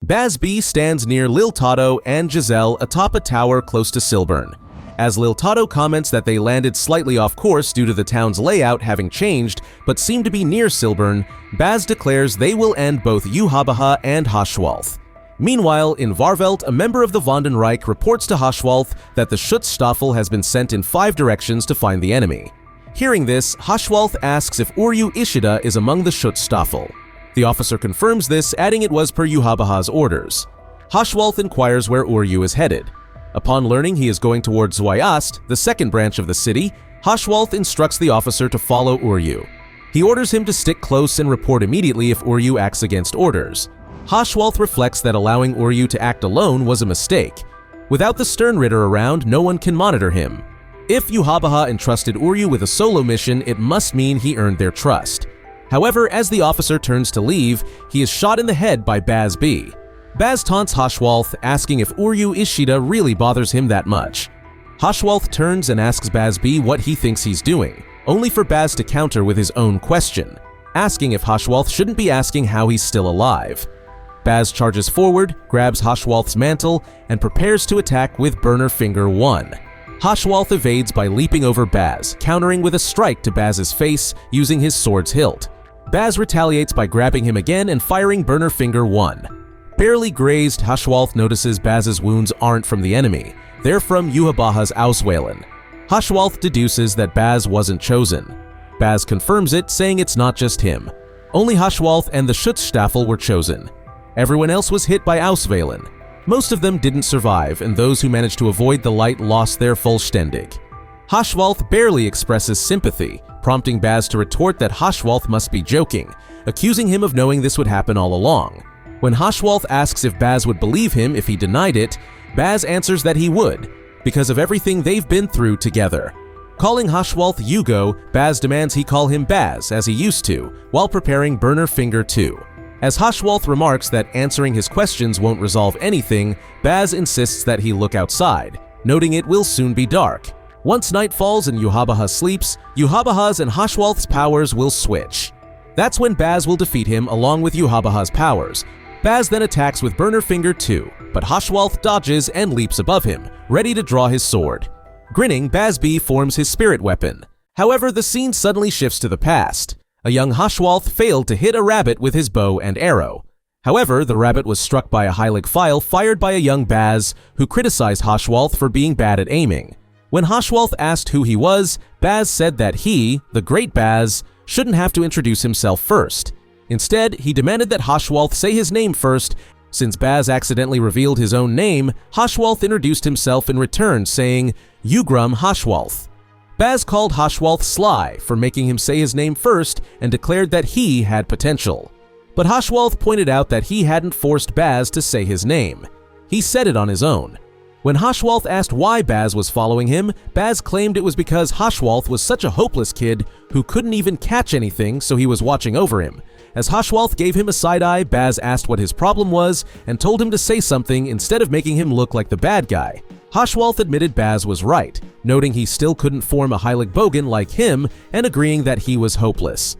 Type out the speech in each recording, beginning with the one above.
Bazz-b stands near Lil Tato and Giselle atop a tower close to Silburn. As Lil Tato comments that they landed slightly off course due to the town's layout having changed but seem to be near Silburn, Bazz declares they will end both yhwach and Haschwalth. Meanwhile, in Varvelt, a member of the Vondenreich reports to Haschwalth that the Schutzstaffel has been sent in 5 directions to find the enemy. Hearing this, Haschwalth asks if Uryu Ishida is among the Schutzstaffel. The officer confirms this, adding it was per yhwach's orders. Haschwalth inquires where Uryu is headed. Upon learning he is going towards Zwyast, the second branch of the city, Haschwalth instructs the officer to follow Uryu. He orders him to stick close and report immediately if Uryu acts against orders. Haschwalth reflects that allowing Uryu to act alone was a mistake. Without the Sternritter around, no one can monitor him. If yhwach entrusted Uryu with a solo mission, it must mean he earned their trust. However, as the officer turns to leave, he is shot in the head by bazz-b. Bazz taunts Haschwalth, asking if Uryu Ishida really bothers him that much. Haschwalth turns and asks bazz-b what he thinks he's doing, only for Bazz to counter with his own question, asking if Haschwalth shouldn't be asking how he's still alive. Bazz charges forward, grabs Haschwalth's mantle, and prepares to attack with Burner Finger 1. Haschwalth evades by leaping over Bazz, countering with a strike to Bazz's face using his sword's hilt. Bazz retaliates by grabbing him again and firing Burner Finger 1. Barely grazed, Haschwalth notices Bazz's wounds aren't from the enemy, they're from yhwach's Auswählen. Haschwalth deduces that Bazz wasn't chosen. Bazz confirms it, saying it's not just him. Only Haschwalth and the Schutzstaffel were chosen. Everyone else was hit by Auswählen. Most of them didn't survive, and those who managed to avoid the light lost their Vollständig. Haschwalth barely expresses sympathy, prompting Bazz to retort that Haschwalth must be joking, accusing him of knowing this would happen all along. When Haschwalth asks if Bazz would believe him if he denied it, Bazz answers that he would, because of everything they've been through together. Calling Haschwalth Hugo, Bazz demands he call him Bazz as he used to, while preparing Burner Finger 2. As Haschwalth remarks that answering his questions won't resolve anything, Bazz insists that he look outside, noting it will soon be dark. Once night falls and yhwach sleeps, yhwach's and Haschwalth's powers will switch. That's when Bazz will defeat him along with yhwach's powers. Bazz then attacks with Burner Finger 2, but Haschwalth dodges and leaps above him, ready to draw his sword. Grinning, Bazz-b forms his spirit weapon. However, the scene suddenly shifts to the past. A young Haschwalth failed to hit a rabbit with his bow and arrow. However, the rabbit was struck by a Heilig file fired by a young Bazz, who criticized Haschwalth for being bad at aiming. When Haschwalth asked who he was, Bazz said that he, the great Bazz, shouldn't have to introduce himself first. Instead, he demanded that Haschwalth say his name first. Since Bazz accidentally revealed his own name, Haschwalth introduced himself in return, saying, Jugram Haschwalth. Bazz called Haschwalth sly for making him say his name first and declared that he had potential. But Haschwalth pointed out that he hadn't forced Bazz to say his name. He said it on his own. When Haschwalth asked why Bazz was following him, Bazz claimed it was because Haschwalth was such a hopeless kid who couldn't even catch anything, so he was watching over him. As Haschwalth gave him a side-eye, Bazz asked what his problem was and told him to say something instead of making him look like the bad guy. Haschwalth admitted Bazz was right, noting he still couldn't form a Heilig Bogen like him and agreeing that he was hopeless.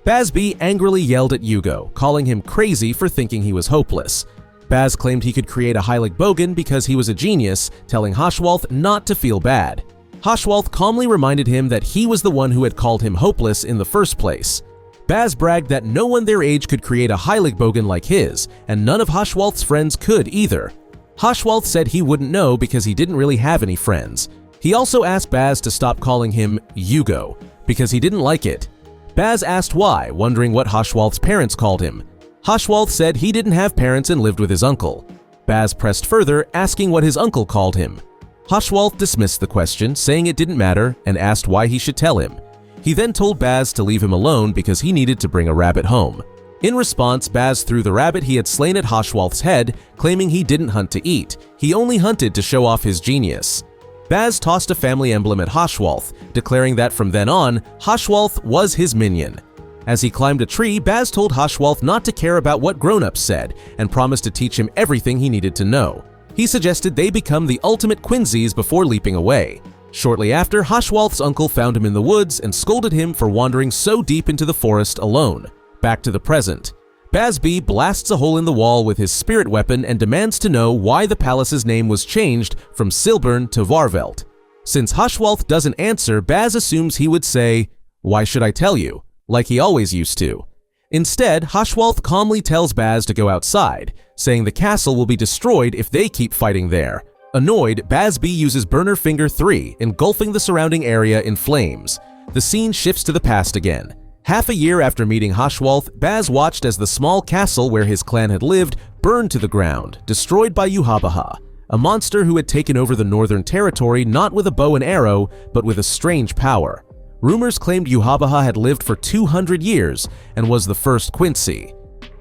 Bazz-b angrily yelled at Hugo, calling him crazy for thinking he was hopeless. Bazz claimed he could create a Heilig Bogen because he was a genius, telling Haschwalth not to feel bad. Haschwalth calmly reminded him that he was the one who had called him hopeless in the first place. Bazz bragged that no one their age could create a Heilig Bogen like his, and none of Haschwalth's friends could either. Haschwalth said he wouldn't know because he didn't really have any friends. He also asked Bazz to stop calling him Hugo, because he didn't like it. Bazz asked why, wondering what Haschwalth's parents called him. Haschwalth said he didn't have parents and lived with his uncle. Bazz pressed further, asking what his uncle called him. Haschwalth dismissed the question, saying it didn't matter, and asked why he should tell him. He then told Bazz to leave him alone because he needed to bring a rabbit home. In response, Bazz threw the rabbit he had slain at Haschwalth's head, claiming he didn't hunt to eat. He only hunted to show off his genius. Bazz tossed a family emblem at Haschwalth, declaring that from then on, Haschwalth was his minion. As he climbed a tree, Bazz told Haschwalth not to care about what grown-ups said and promised to teach him everything he needed to know. He suggested they become the ultimate Quincy's before leaping away. Shortly after, Haschwalth's uncle found him in the woods and scolded him for wandering so deep into the forest alone. Back to the present. Bazz-b blasts a hole in the wall with his spirit weapon and demands to know why the palace's name was changed from Silbern to Varvelt. Since Haschwalth doesn't answer, Baz assumes he would say, "Why should I tell you?" like he always used to. Instead, Haschwalth calmly tells Baz to go outside, saying the castle will be destroyed if they keep fighting there. Annoyed, Bazz-b uses Burner Finger 3, engulfing the surrounding area in flames. The scene shifts to the past again. Half a year after meeting Haschwalth, Baz watched as the small castle where his clan had lived burned to the ground, destroyed by yhwach, a monster who had taken over the northern territory not with a bow and arrow, but with a strange power. Rumors claimed yhwach had lived for 200 years and was the first Quincy.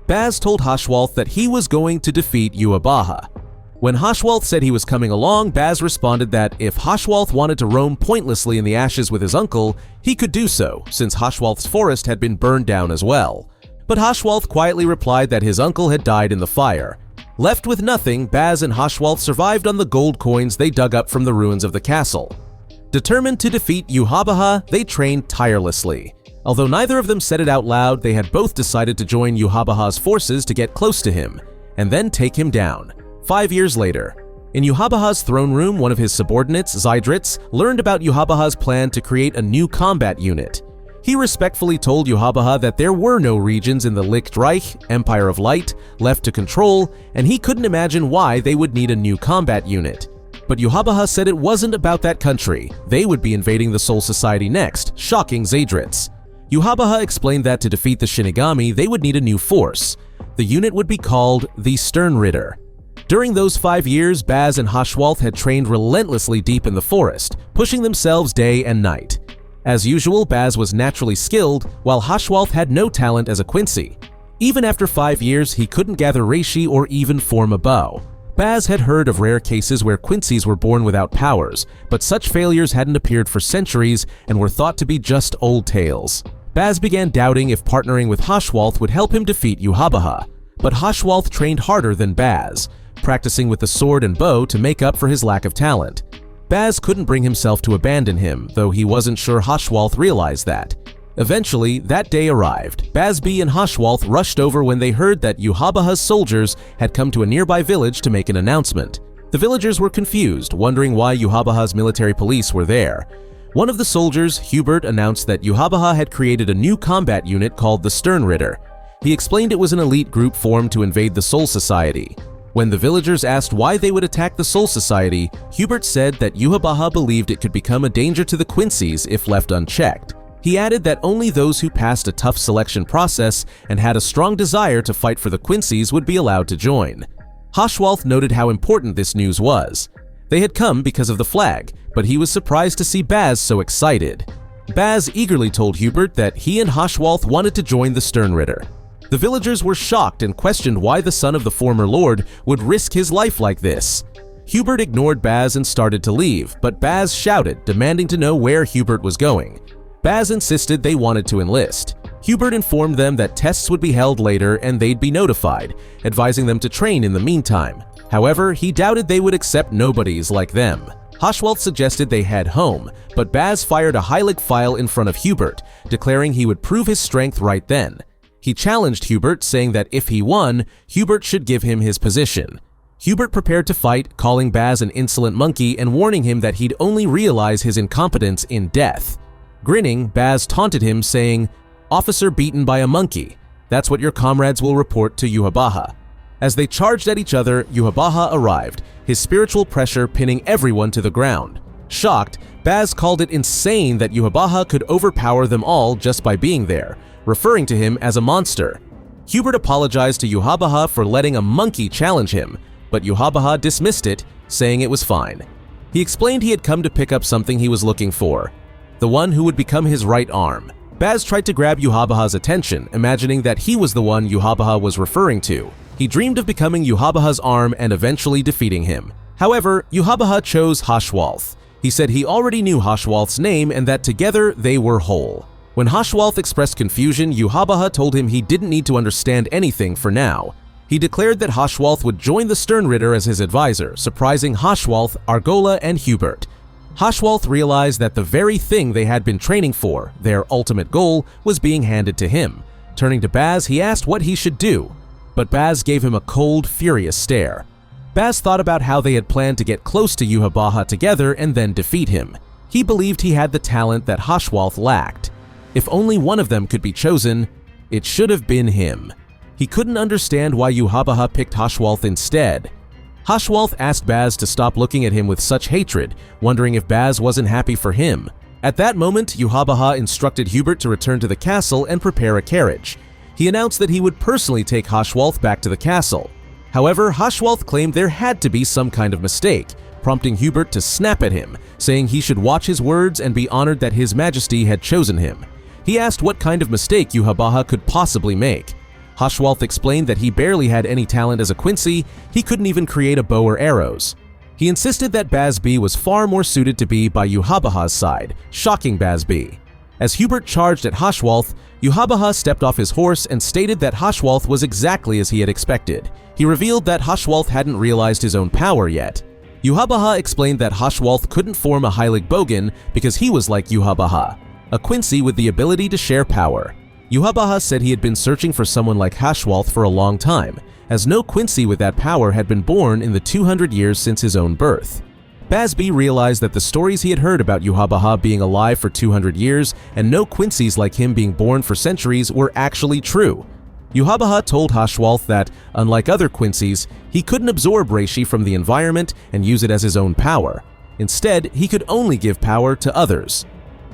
Baz told Haschwalth that he was going to defeat yhwach. When Haschwalth said he was coming along, Baz responded that if Haschwalth wanted to roam pointlessly in the ashes with his uncle, he could do so, since Haschwalth's forest had been burned down as well. But Haschwalth quietly replied that his uncle had died in the fire. Left with nothing, Baz and Haschwalth survived on the gold coins they dug up from the ruins of the castle. Determined to defeat yhwach, they trained tirelessly. Although neither of them said it out loud, they had both decided to join yhwach's forces to get close to him, and then take him down. 5 years later, in yhwach's throne room, one of his subordinates, Zydritz, learned about yhwach's plan to create a new combat unit. He respectfully told yhwach that there were no regions in the Lichtreich, Empire of Light, left to control, and he couldn't imagine why they would need a new combat unit. But yhwach said it wasn't about that country. They would be invading the Soul Society next, shocking Zydritz. Yhwach explained that to defeat the Shinigami, they would need a new force. The unit would be called the Sternritter. During those 5 years, Baz and Haschwalth had trained relentlessly deep in the forest, pushing themselves day and night. As usual, Baz was naturally skilled, while Haschwalth had no talent as a Quincy. Even after 5 years, he couldn't gather reishi or even form a bow. Baz had heard of rare cases where Quincies were born without powers, but such failures hadn't appeared for centuries and were thought to be just old tales. Baz began doubting if partnering with Haschwalth would help him defeat yhwach, but Haschwalth trained harder than Baz, practicing with the sword and bow to make up for his lack of talent. Baz couldn't bring himself to abandon him, though he wasn't sure Haschwalth realized that. Eventually, that day arrived. Bazz-b and Haschwalth rushed over when they heard that yhwach's soldiers had come to a nearby village to make an announcement. The villagers were confused, wondering why yhwach's military police were there. One of the soldiers, Hubert, announced that yhwach had created a new combat unit called the Sternritter. He explained it was an elite group formed to invade the Soul Society. When the villagers asked why they would attack the Soul Society, Hubert said that yhwach believed it could become a danger to the Quincies if left unchecked. He added that only those who passed a tough selection process and had a strong desire to fight for the Quincies would be allowed to join. Haschwalth noted how important this news was. They had come because of the flag, but he was surprised to see Baz so excited. Baz eagerly told Hubert that he and Haschwalth wanted to join the Sternritter. The villagers were shocked and questioned why the son of the former lord would risk his life like this. Hubert ignored Baz and started to leave, but Baz shouted, demanding to know where Hubert was going. Baz insisted they wanted to enlist. Hubert informed them that tests would be held later and they'd be notified, advising them to train in the meantime. However, he doubted they would accept nobodies like them. Haschwalth suggested they head home, but Baz fired a Heilig file in front of Hubert, declaring he would prove his strength right then. He challenged Hubert, saying that if he won, Hubert should give him his position. Hubert prepared to fight, calling Baz an insolent monkey and warning him that he'd only realize his incompetence in death. Grinning, Baz taunted him, saying, "Officer beaten by a monkey. That's what your comrades will report to yhwach." As they charged at each other, yhwach arrived, his spiritual pressure pinning everyone to the ground. Shocked, Baz called it insane that yhwach could overpower them all just by being there, referring to him as a monster. Hubert apologized to yhwach for letting a monkey challenge him, but yhwach dismissed it, saying it was fine. He explained he had come to pick up something he was looking for, the one who would become his right arm. Baz tried to grab yhwach's attention, imagining that he was the one yhwach was referring to. He dreamed of becoming yhwach's arm and eventually defeating him. However, yhwach chose Haschwalth. He said he already knew Haschwalth's name and that together they were whole. When Haschwalth expressed confusion, yhwach told him he didn't need to understand anything for now. He declared that Haschwalth would join the Sternritter as his advisor, surprising Haschwalth, Argola, and Hubert. Haschwalth realized that the very thing they had been training for, their ultimate goal, was being handed to him. Turning to Bazz, he asked what he should do, but Bazz gave him a cold, furious stare. Bazz thought about how they had planned to get close to yhwach together and then defeat him. He believed he had the talent that Haschwalth lacked. If only one of them could be chosen, it should have been him. He couldn't understand why yhwach picked Haschwalth instead. Haschwalth asked Bazz to stop looking at him with such hatred, wondering if Bazz wasn't happy for him. At that moment, yhwach instructed Hubert to return to the castle and prepare a carriage. He announced that he would personally take Haschwalth back to the castle. However, Haschwalth claimed there had to be some kind of mistake, prompting Hubert to snap at him, saying he should watch his words and be honored that His Majesty had chosen him. He asked what kind of mistake yhwach could possibly make. Haschwalth explained that he barely had any talent as a Quincy, he couldn't even create a bow or arrows. He insisted that bazz-b was far more suited to be by yhwach's side, shocking bazz-b. As Hubert charged at Haschwalth, yhwach stepped off his horse and stated that Haschwalth was exactly as he had expected. He revealed that Haschwalth hadn't realized his own power yet. Yhwach explained that Haschwalth couldn't form a heilig bogan because he was like yhwach, a Quincy with the ability to share power. Yhwach said he had been searching for someone like Haschwalth for a long time, as no Quincy with that power had been born in the 200 years since his own birth. Bazz-b realized that the stories he had heard about yhwach being alive for 200 years and no Quincies like him being born for centuries were actually true. Yhwach told Haschwalth that, unlike other Quincies, he couldn't absorb reishi from the environment and use it as his own power. Instead, he could only give power to others.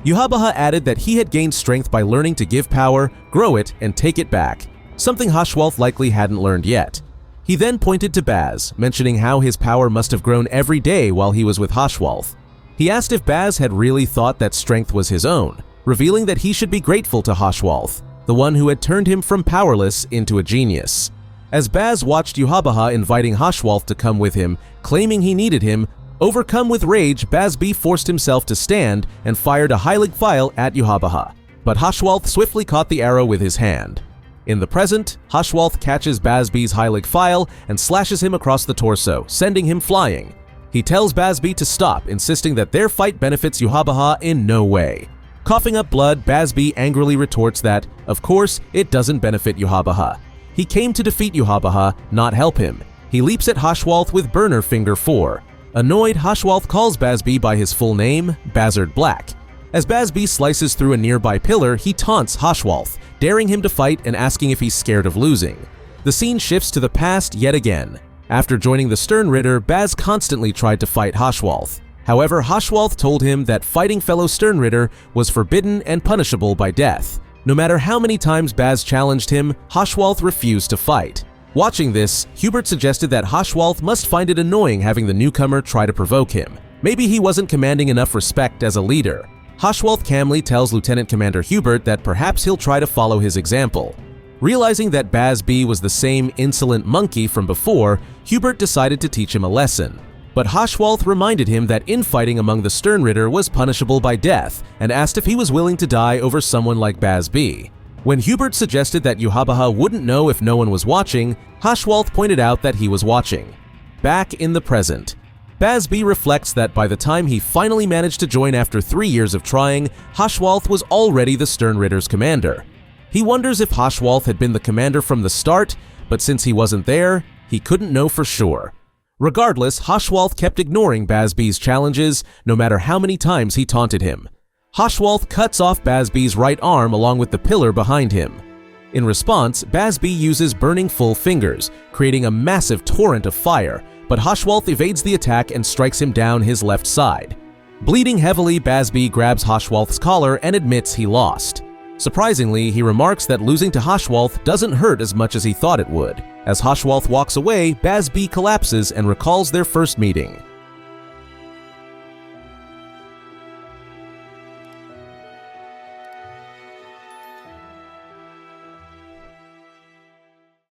Yhwach added that he had gained strength by learning to give power, grow it, and take it back, something Haschwalth likely hadn't learned yet. He then pointed to Bazz, mentioning how his power must have grown every day while he was with Haschwalth. He asked if Bazz had really thought that strength was his own, revealing that he should be grateful to Haschwalth, the one who had turned him from powerless into a genius. As Bazz watched yhwach inviting Haschwalth to come with him, claiming he needed him, overcome with rage, bazz-b forced himself to stand and fired a heilig file at yhwach, but Haschwalth swiftly caught the arrow with his hand. In the present, Haschwalth catches bazz-b's heilig file and slashes him across the torso, sending him flying. He tells bazz-b to stop, insisting that their fight benefits yhwach in no way. Coughing up blood, bazz-b angrily retorts that, of course, it doesn't benefit yhwach. He came to defeat yhwach, not help him. He leaps at Haschwalth with Burner Finger 4. Annoyed, Haschwalth calls bazz-b by his full name, Bazzard Black. As bazz-b slices through a nearby pillar, he taunts Haschwalth, daring him to fight and asking if he's scared of losing. The scene shifts to the past yet again. After joining the Sternritter, Bazz constantly tried to fight Haschwalth. However, Haschwalth told him that fighting fellow Sternritter was forbidden and punishable by death. No matter how many times Bazz challenged him, Haschwalth refused to fight. Watching this, Hubert suggested that Haschwalth must find it annoying having the newcomer try to provoke him. Maybe he wasn't commanding enough respect as a leader. Haschwalth calmly tells Lieutenant Commander Hubert that perhaps he'll try to follow his example. Realizing that bazz-b was the same insolent monkey from before, Hubert decided to teach him a lesson. But Haschwalth reminded him that infighting among the Sternritter was punishable by death and asked if he was willing to die over someone like bazz-b. When Hubert suggested that yhwach wouldn't know if no one was watching, Haschwalth pointed out that he was watching. Back in the present, bazz-b reflects that by the time he finally managed to join after 3 years of trying, Haschwalth was already the Sternritter's commander. He wonders if Haschwalth had been the commander from the start, but since he wasn't there, he couldn't know for sure. Regardless, Haschwalth kept ignoring bazz-b's challenges, no matter how many times he taunted him. Haschwalth cuts off bazz-b's right arm along with the pillar behind him. In response, bazz-b uses Burning Full Fingers, creating a massive torrent of fire, but Haschwalth evades the attack and strikes him down his left side. Bleeding heavily, bazz-b grabs Haschwalth's collar and admits he lost. Surprisingly, he remarks that losing to Haschwalth doesn't hurt as much as he thought it would. As Haschwalth walks away, bazz-b collapses and recalls their first meeting.